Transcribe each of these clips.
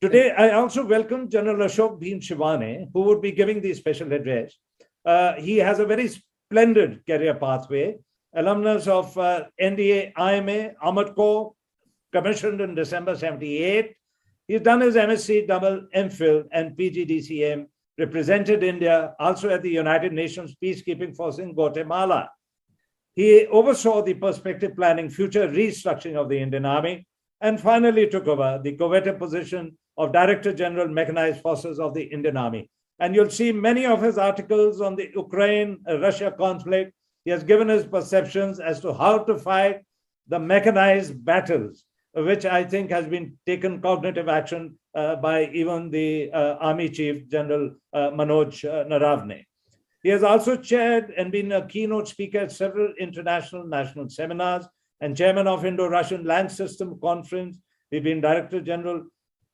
Today, I also welcome General Ashok Bhim Shivane, who would be giving the special address. He has a very splendid career pathway, alumnus of NDA, IMA, Amatco, commissioned in December 78. He's done his MSc, double MPhil, and PGDCM, represented India also at the United Nations Peacekeeping Force in Guatemala. He oversaw the perspective planning, future restructuring of the Indian Army, and finally took over the coveted position of Director General Mechanized Forces of the Indian Army. And you'll see many of his articles on the Ukraine-Russia conflict. He has given his perceptions as to how to fight the mechanized battles, which I think has been taken cognitive action by even the Army Chief General Manoj Naravne. He has also chaired and been a keynote speaker at several international national seminars and chairman of Indo-Russian Land System Conference. He's been Director General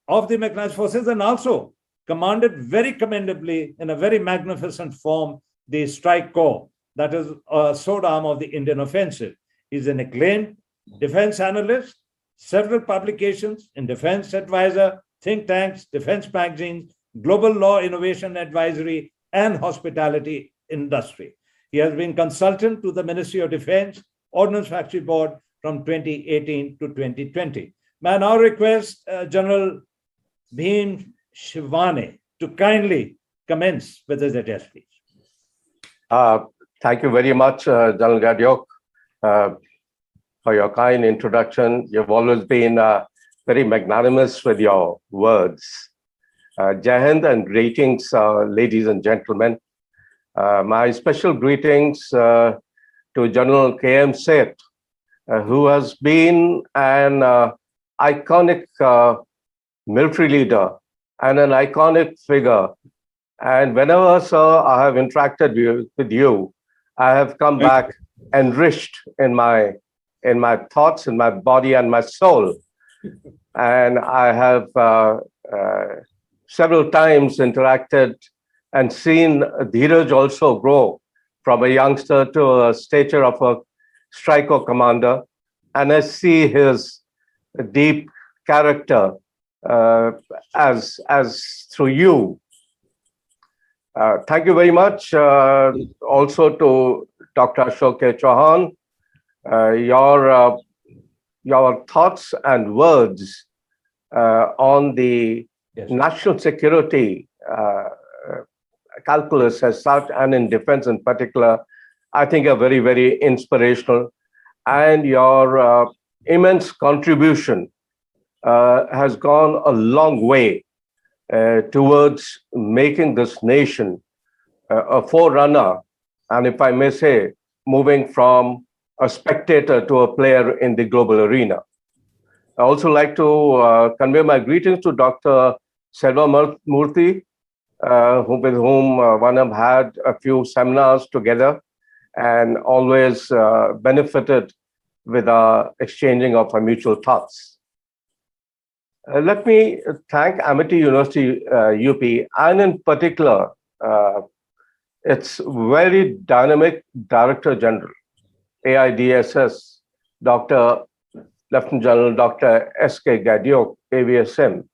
of the Mechanized Forces and also commanded very commendably in a very magnificent form the Strike Corps, that is a sword arm of the Indian offensive. He's an acclaimed defense analyst, several publications in defense advisor, think tanks, defense magazines, global law innovation advisory, and hospitality industry. He has been consultant to the Ministry of Defense, Ordnance Factory Board from 2018 to 2020. May I now request General Bhim Shivane to kindly commence with his address, please. Thank you very much, General Gadyok, for your kind introduction. You've always been very magnanimous with your words. Jai Hind and greetings, ladies and gentlemen. My special greetings to General K.M. Seth, who has been an iconic military leader and an iconic figure. And whenever, sir, I have interacted with you, I have come back enriched in my thoughts, in my body and my soul. And I have several times interacted and seen Dheeraj also grow from a youngster to a stature of a striker commander. And I see his deep character as through you. Thank you very much also to Dr. Ashok K. Chauhan. Your thoughts and words on the national security calculus as such, and in defense in particular, I think are very, very inspirational. And your immense contribution has gone a long way towards making this nation a forerunner, and if I may say, moving from a spectator to a player in the global arena. I also like to convey my greetings to Dr. Selva Murthy, with whom one have had a few seminars together and always benefited with our exchanging of our mutual thoughts. Let me thank Amity University, UP, and in particular, its very dynamic Director General, AIDSS, Dr. Lieutenant General Dr. S.K. Gadyok, AVSM,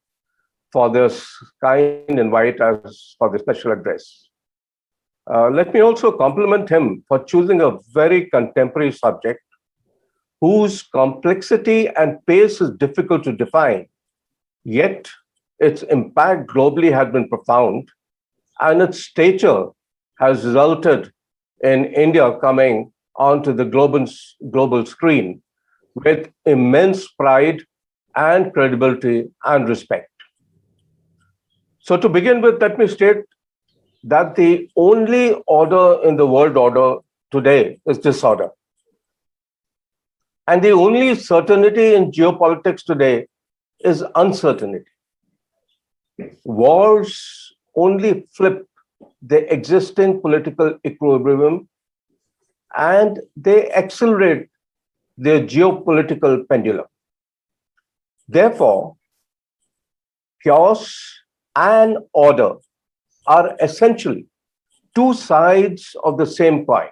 for this kind invite us for the special address. Let me also compliment him for choosing a very contemporary subject whose complexity and pace is difficult to define, yet its impact globally has been profound, and its stature has resulted in India coming onto the global screen with immense pride and credibility and respect. So to begin with, let me state that the only order in the world order today is disorder. And the only certainty in geopolitics today is uncertainty. Wars only flip the existing political equilibrium and they accelerate the geopolitical pendulum. Therefore, chaos and order are essentially two sides of the same coin.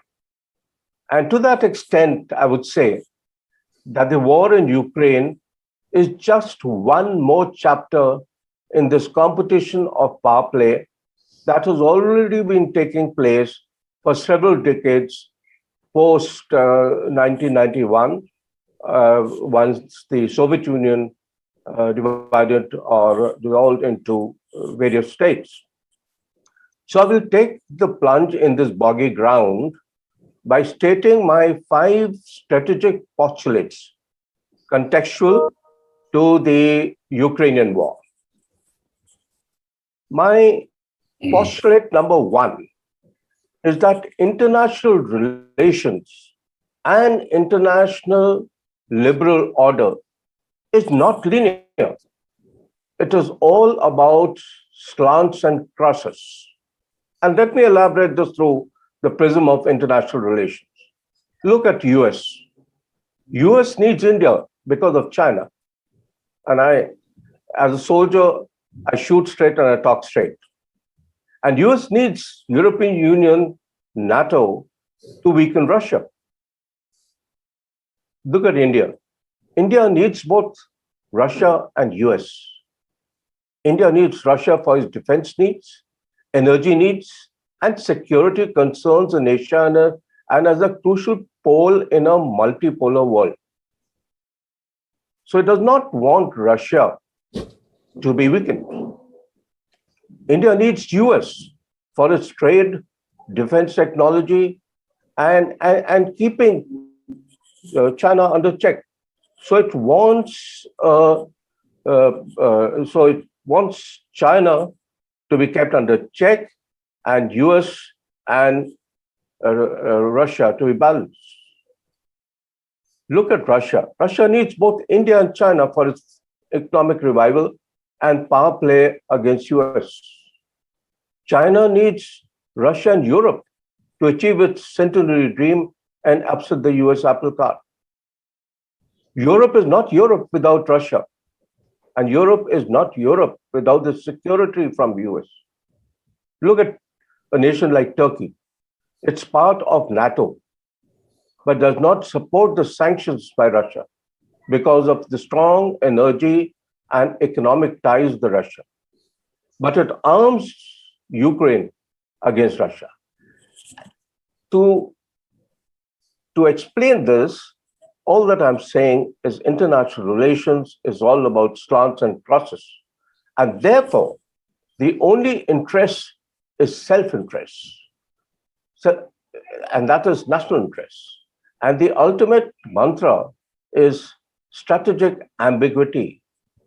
And to that extent, I would say that the war in Ukraine is just one more chapter in this competition of power play that has already been taking place for several decades post 1991, once the Soviet Union divided or dissolved into various states. So I will take the plunge in this boggy ground by stating my 5 strategic postulates contextual to the Ukrainian war. My postulate number 1 is that international relations and international liberal order is not linear. It is all about slants and crosses. And let me elaborate this through the prism of international relations. Look at US. US needs India because of China. And as a soldier, I shoot straight and I talk straight. And US needs European Union, NATO to weaken Russia. Look at India. India needs both Russia and US. India needs Russia for its defense needs, energy needs, and security concerns in Asia and as a crucial pole in a multipolar world. So it does not want Russia to be weakened. India needs US for its trade, defense technology, and keeping China under check. So it wants China to be kept under check, and US and Russia to be balanced. Look at Russia. Russia needs both India and China for its economic revival and power play against US. China needs Russia and Europe to achieve its centenary dream and upset the US apple cart. Europe is not Europe without Russia, and Europe is not Europe without the security from US. Look at a nation like Turkey. It's part of NATO, but does not support the sanctions by Russia because of the strong energy and economic ties to Russia. But it arms Ukraine against Russia. To explain this, all that I'm saying is international relations is all about slants and crosses. And therefore, the only interest is self-interest. And that is national interest. And the ultimate mantra is strategic ambiguity.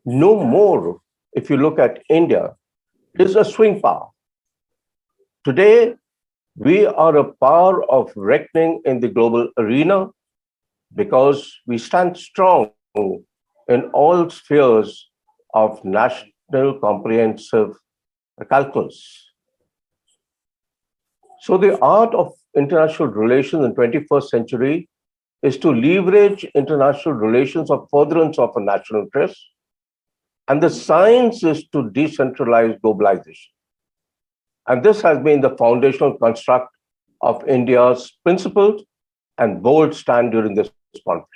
No more, if you look at India, is a swing power. Today, we are a power of reckoning in the global arena because we stand strong in all spheres of national comprehensive calculus. So the art of international relations in the 21st century is to leverage international relations of furtherance of a national interest. And the science is to decentralize globalization. And this has been the foundational construct of India's principled and bold stand during this conflict.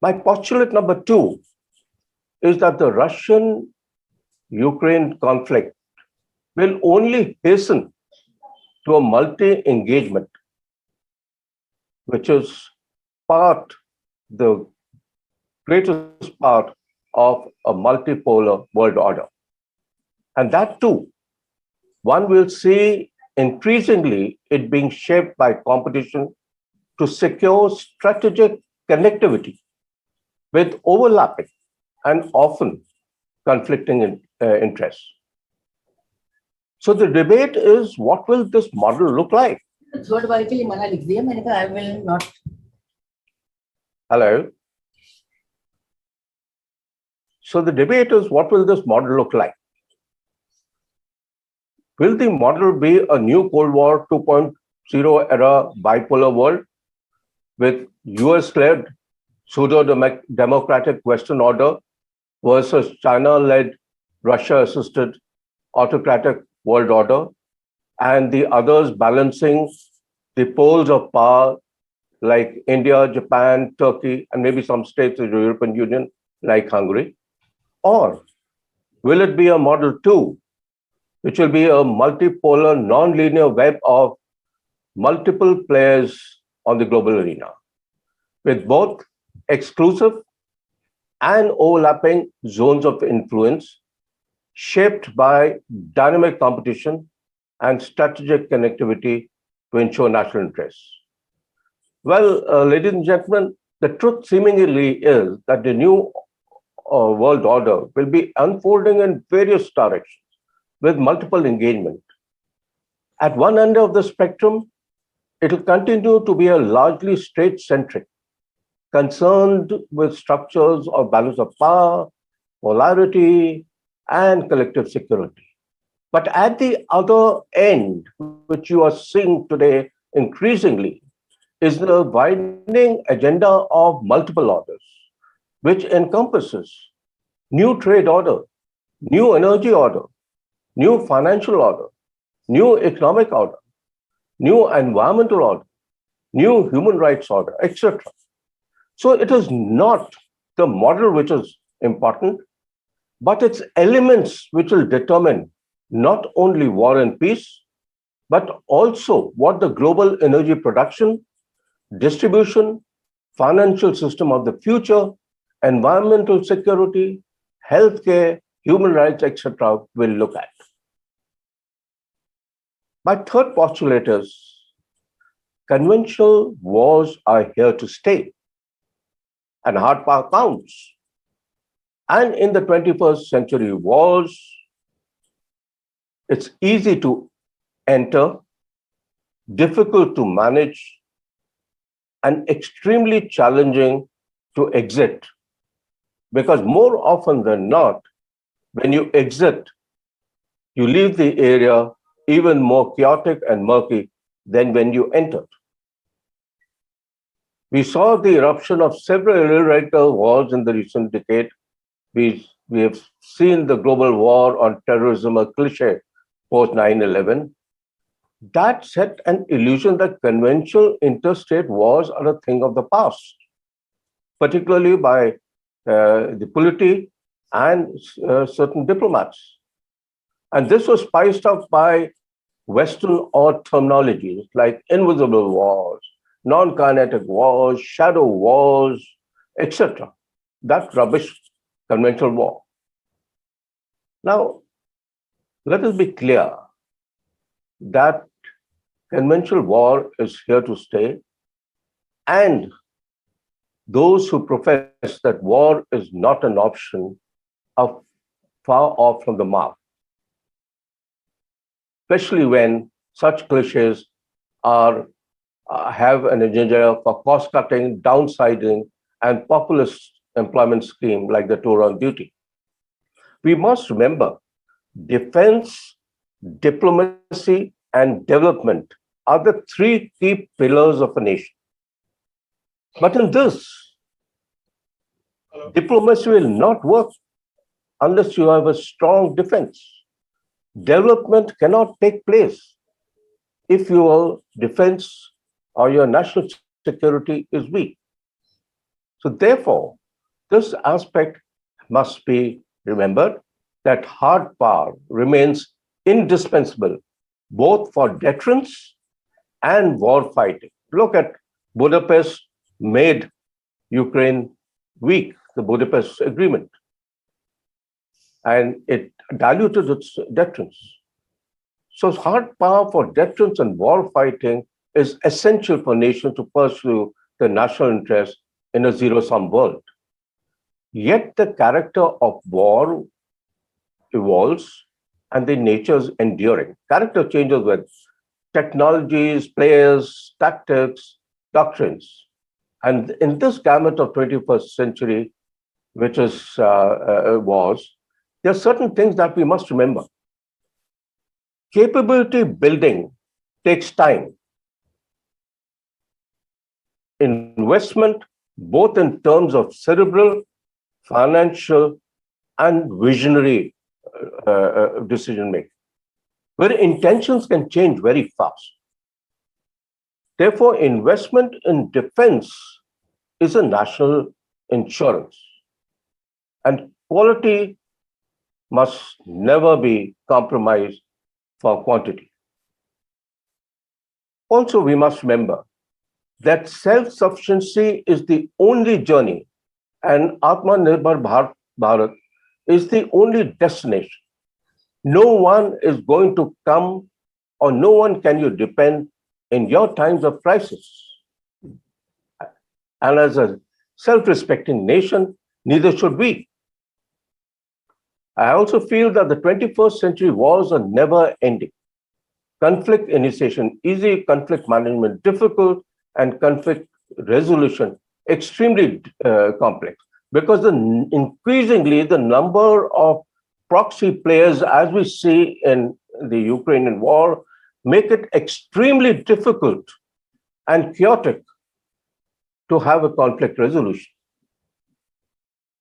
My postulate number 2 is that the Russian-Ukraine conflict will only hasten to a multi-engagement, which is the greatest part of a multipolar world order. And that too, one will see increasingly it being shaped by competition to secure strategic connectivity with overlapping and often conflicting interests. So the debate is, what will this model look like? Third बार के लिए मना लिख दिया मैंने कहा I will not. Hello. So the debate is, what will this model look like? Will the model be a new Cold War 2.0 era bipolar world with US-led pseudo-democratic Western order versus China-led, Russia-assisted autocratic world order, and the others balancing the poles of power like India, Japan, Turkey, and maybe some states of the European Union like Hungary? Or Will it be a model 2, which will be a multipolar, non-linear web of multiple players on the global arena, with both exclusive and overlapping zones of influence shaped by dynamic competition and strategic connectivity to ensure national interests? Well, ladies and gentlemen, the truth seemingly is that the new world order will be unfolding in various directions with multiple engagement. At one end of the spectrum, it will continue to be a largely state-centric, concerned with structures of balance of power, polarity, and collective security. But at the other end, which you are seeing today increasingly, is the widening agenda of multiple orders, which encompasses new trade order, new energy order, new financial order, new economic order, new environmental order, new human rights order, etc. So it is not the model which is important, but its elements which will determine not only war and peace, but also what the global energy production, distribution, financial system of the future, environmental security, healthcare, human rights, etc. will look at. My third postulate is conventional wars are here to stay, and hard power counts. And in the 21st century wars, it's easy to enter, difficult to manage, and extremely challenging to exit. Because more often than not, when you exit, you leave the area even more chaotic and murky than when you entered. We saw the eruption of several irregular wars in the recent decade. We have seen the global war on terrorism, a cliche post 9/11. That set an illusion that conventional interstate wars are a thing of the past, particularly by the polity and certain diplomats. And this was spiced up by Western odd terminologies like invisible wars, non-kinetic wars, shadow wars, etc. That rubbish conventional war. Now, let us be clear that conventional war is here to stay, and those who profess that war is not an option are far off from the mark, especially when such cliches have an agenda for cost-cutting, downsizing, and populist employment scheme like the tour on duty. We must remember, defense, diplomacy, and development are the three key pillars of a nation. But in this, diplomacy will not work unless you have a strong defense. Development cannot take place if your defense or your national security is weak. So therefore, this aspect must be remembered, that hard power remains indispensable both for deterrence and war fighting. Look at Budapest made Ukraine weak, the Budapest Agreement, and it diluted its deterrence. So hard power for deterrence and war fighting is essential for nations to pursue the national interest in a zero-sum world. Yet the character of war evolves and the nature is enduring. Character changes with technologies, players, tactics, doctrines. And in this gamut of 21st century, which is wars, there are certain things that we must remember. Capability building takes time. Investment, both in terms of cerebral, financial, and visionary decision making, where intentions can change very fast. Therefore, investment in defense is a national insurance. And quality must never be compromised for quantity. Also, we must remember that self-sufficiency is the only journey, and Atmanirbhar Bharat is the only destination. No one is going to come, or no one can you depend in your times of crisis. And as a self-respecting nation, neither should we. I also feel that the 21st century wars are never ending. Conflict initiation easy, conflict management difficult, and conflict resolution extremely complex, because increasingly the number of proxy players, as we see in the Ukrainian war, make it extremely difficult and chaotic to have a conflict resolution.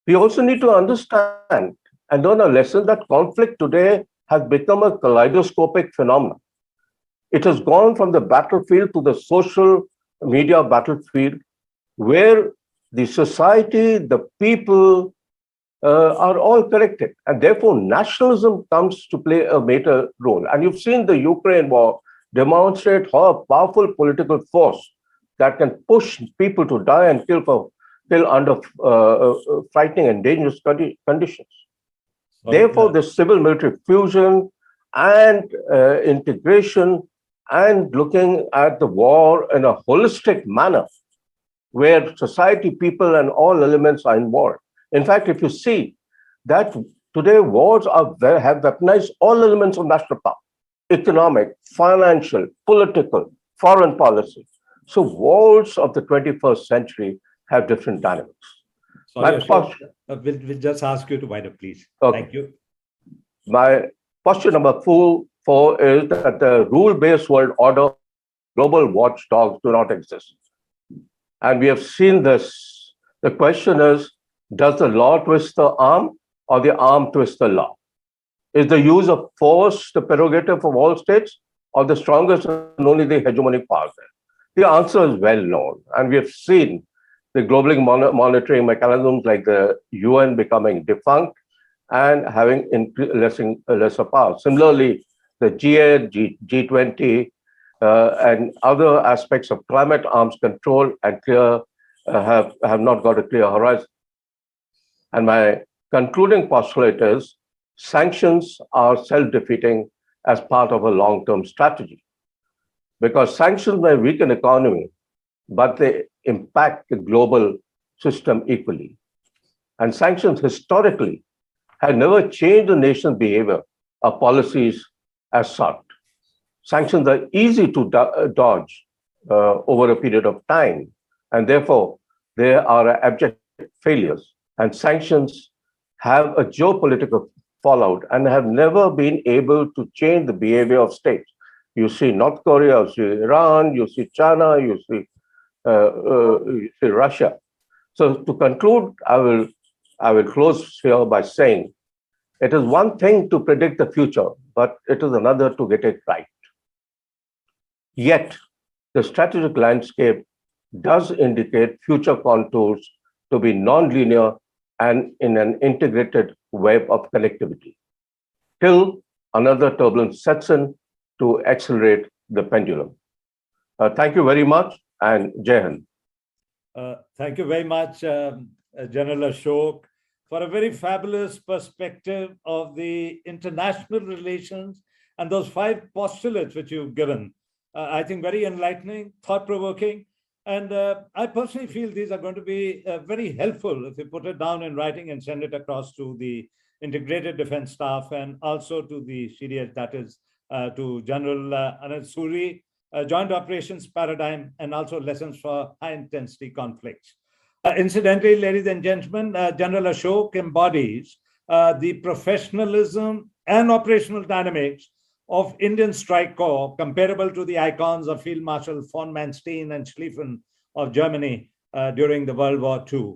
We also need to understand and learn a lesson that conflict today has become a kaleidoscopic phenomenon. It has gone from the battlefield to the social media battlefield, where the society, the people are all connected. And therefore, nationalism comes to play a major role. And you've seen the Ukraine war demonstrate how a powerful political force that can push people to die and kill under frightening and dangerous conditions. Therefore, the civil-military fusion and integration and looking at the war in a holistic manner, where society, people, and all elements are involved. In fact, if you see that today wars have weaponized all elements of national power: economic, financial, political, foreign policy. So wars of the 21st century have different dynamics. Sorry, we'll just ask you to wind up, please. Okay. Thank you. My posture number four is that the rule-based world order, global watchdogs do not exist. And we have seen this. The question is, does the law twist the arm or the arm twist the law? Is the use of force the prerogative of all states, or the strongest and only the hegemonic powers? The answer is well known. And we have seen the global monitoring mechanisms like the UN becoming defunct and having lesser power. Similarly, the G8, G20, and other aspects of climate arms control and have not got a clear horizon. And my concluding postulate is sanctions are self-defeating as part of a long-term strategy, because sanctions may weaken economy, but they impact the global system equally. And sanctions historically have never changed the nation's behavior or policies as such. Sanctions are easy to dodge over a period of time, and therefore they are abject failures. And sanctions have a geopolitical fallout and have never been able to change the behavior of states. You see North Korea, you see Iran, you see China, you see Russia. So to conclude, I will close here by saying it is one thing to predict the future, but it is another to get it right. Yet, the strategic landscape does indicate future contours to be non-linear and in an integrated web of connectivity, till another turbulence sets in to accelerate the pendulum. Thank you very much, and Jai Hind. Thank you very much, General Ashok, for a very fabulous perspective of the international relations and those 5 postulates which you've given. I think very enlightening, thought-provoking, and I personally feel these are going to be very helpful if you put it down in writing and send it across to the Integrated Defense Staff and also to the CDS, that is to General Anand Suri, Joint Operations Paradigm, and also Lessons for High-Intensity Conflicts. Incidentally, ladies and gentlemen, General Ashok embodies the professionalism and operational dynamics of Indian Strike Corps, comparable to the icons of Field Marshal von Manstein and Schlieffen of Germany during the World War II.